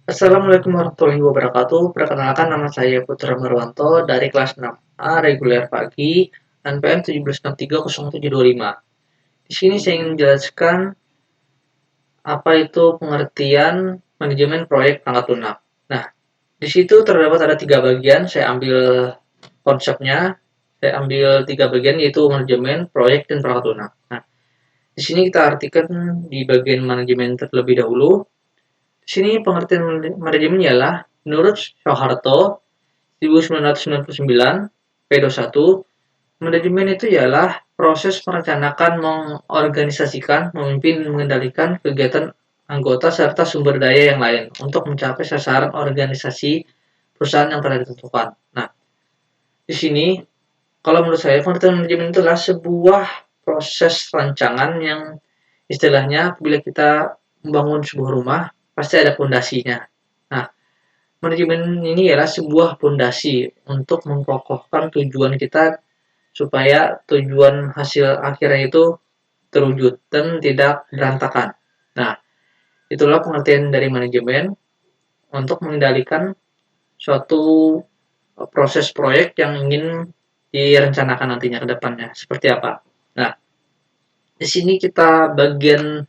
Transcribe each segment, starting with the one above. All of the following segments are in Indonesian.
Assalamualaikum warahmatullahi wabarakatuh. Perkenalkan nama saya Putra Marwanto dari kelas 6A reguler pagi NPM 17630725. Di sini saya ingin menjelaskan apa itu pengertian manajemen proyek perangkat lunak. Nah, di situ terdapat ada 3 bagian. Saya ambil konsepnya. Saya ambil 3 bagian yaitu manajemen, proyek, dan perangkat lunak. Nah, di sini kita artikan di bagian manajemen terlebih dahulu. Di sini pengertian manajemen ialah menurut Soeharto 1999 P21, manajemen itu ialah proses merencanakan, mengorganisasikan, memimpin, mengendalikan kegiatan anggota serta sumber daya yang lain untuk mencapai sasaran organisasi perusahaan yang telah ditentukan. Nah, di sini kalau menurut saya pengertian manajemen itu adalah sebuah proses rancangan yang istilahnya apabila kita membangun sebuah rumah pasti ada pondasinya. Nah, manajemen ini adalah sebuah pondasi untuk mengokohkan tujuan kita supaya tujuan hasil akhirnya itu terwujud dan tidak berantakan. Nah, itulah pengertian dari manajemen untuk mengendalikan suatu proses proyek yang ingin direncanakan nantinya ke depannya. Seperti apa? Nah, di sini kita bagian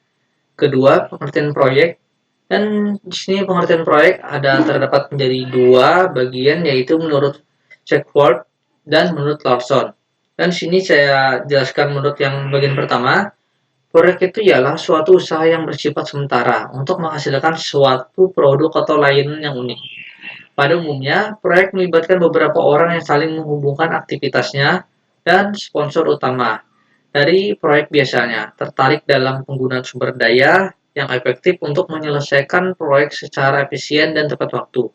kedua, pengertian proyek. Dan di sini pengertian proyek ada terdapat menjadi 2 bagian, yaitu menurut Sackford dan menurut Lawson. Dan di sini saya jelaskan menurut yang bagian pertama. Proyek itu ialah suatu usaha yang bersifat sementara untuk menghasilkan suatu produk atau layanan yang unik. Pada umumnya, proyek melibatkan beberapa orang yang saling menghubungkan aktivitasnya dan sponsor utama dari proyek biasanya tertarik dalam penggunaan sumber daya yang efektif untuk menyelesaikan proyek secara efisien dan tepat waktu.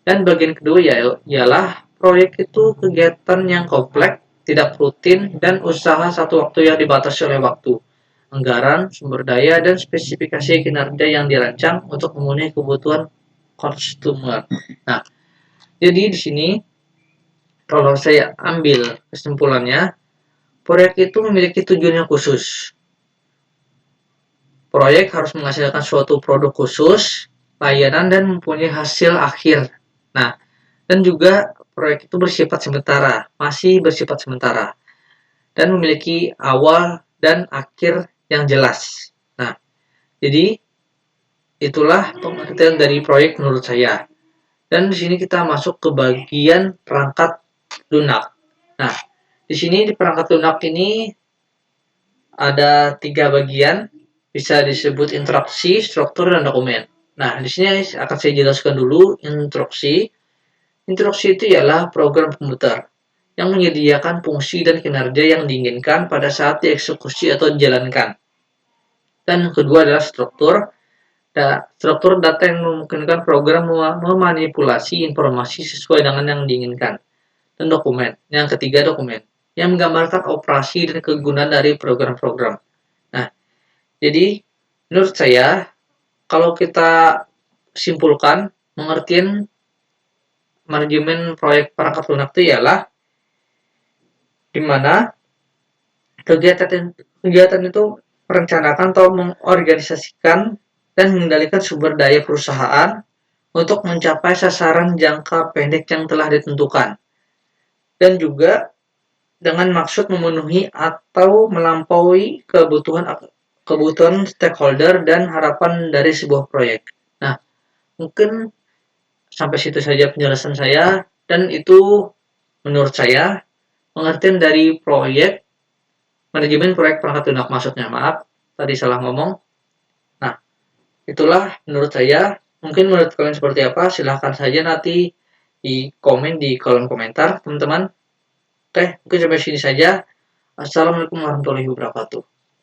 Dan bagian kedua ialah proyek itu kegiatan yang kompleks, tidak rutin, dan usaha satu waktu yang dibatasi oleh waktu, anggaran, sumber daya, dan spesifikasi kinerja yang dirancang untuk memenuhi kebutuhan konsumer. Nah, jadi di sini kalau saya ambil kesimpulannya, proyek itu memiliki tujuan yang khusus. Proyek harus menghasilkan suatu produk khusus, layanan, dan mempunyai hasil akhir. Nah, dan juga proyek itu bersifat sementara, masih bersifat sementara, dan memiliki awal dan akhir yang jelas. Nah, jadi itulah pengertian dari proyek menurut saya. Dan di sini kita masuk ke bagian perangkat lunak. Nah, di sini di perangkat lunak ini ada 3 bagian, bisa disebut instruksi, struktur, dan dokumen. Nah, di sini akan saya jelaskan dulu instruksi. Instruksi itu ialah program komputer yang menyediakan fungsi dan kinerja yang diinginkan pada saat dieksekusi atau dijalankan. Dan yang kedua adalah struktur. Struktur data yang memungkinkan program memanipulasi informasi sesuai dengan yang diinginkan. Dan dokumen. Yang ketiga dokumen yang menggambarkan operasi dan kegunaan dari program-program. Nah, jadi menurut saya kalau kita simpulkan pengertian manajemen proyek perangkat lunak itu ialah di mana kegiatan itu merencanakan atau mengorganisasikan dan mengendalikan sumber daya perusahaan untuk mencapai sasaran jangka pendek yang telah ditentukan. Dan juga dengan maksud memenuhi atau melampaui kebutuhan stakeholder dan harapan dari sebuah proyek. Nah, mungkin sampai situ saja penjelasan saya, dan itu menurut saya pengertian dari proyek manajemen proyek perangkat lunak, maksudnya maaf tadi salah ngomong. Nah, itulah menurut saya. Mungkin menurut kalian seperti apa, silahkan saja nanti di komen di kolom komentar teman-teman. Oke, mungkin sampai sini saja. Assalamualaikum warahmatullahi wabarakatuh.